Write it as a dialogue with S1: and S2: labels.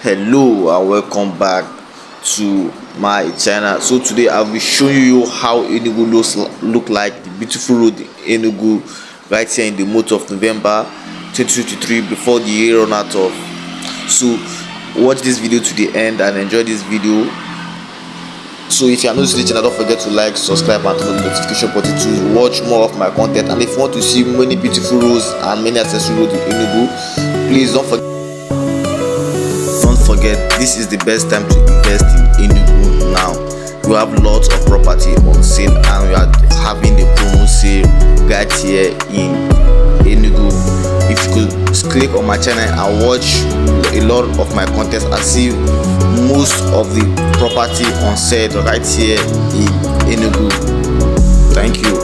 S1: Hello and welcome back to my channel. So today I'll be showing you how Enugu look like, the beautiful road in Enugu right here in the month of November 2023 before the year run out of. So watch this video to the end and enjoy this video. So if you are new to the channel, don't forget to like, subscribe and turn on the notification button to watch more of my content. And if you want to see many beautiful roads and many accessory roads in Enugu, please don't forget this is the best time to invest in Enugu now. We have lots of property on sale and we are having a promo sale right here in Enugu. If you could click on my channel and watch a lot of my content and see most of the property on sale right here in Enugu. Thank you.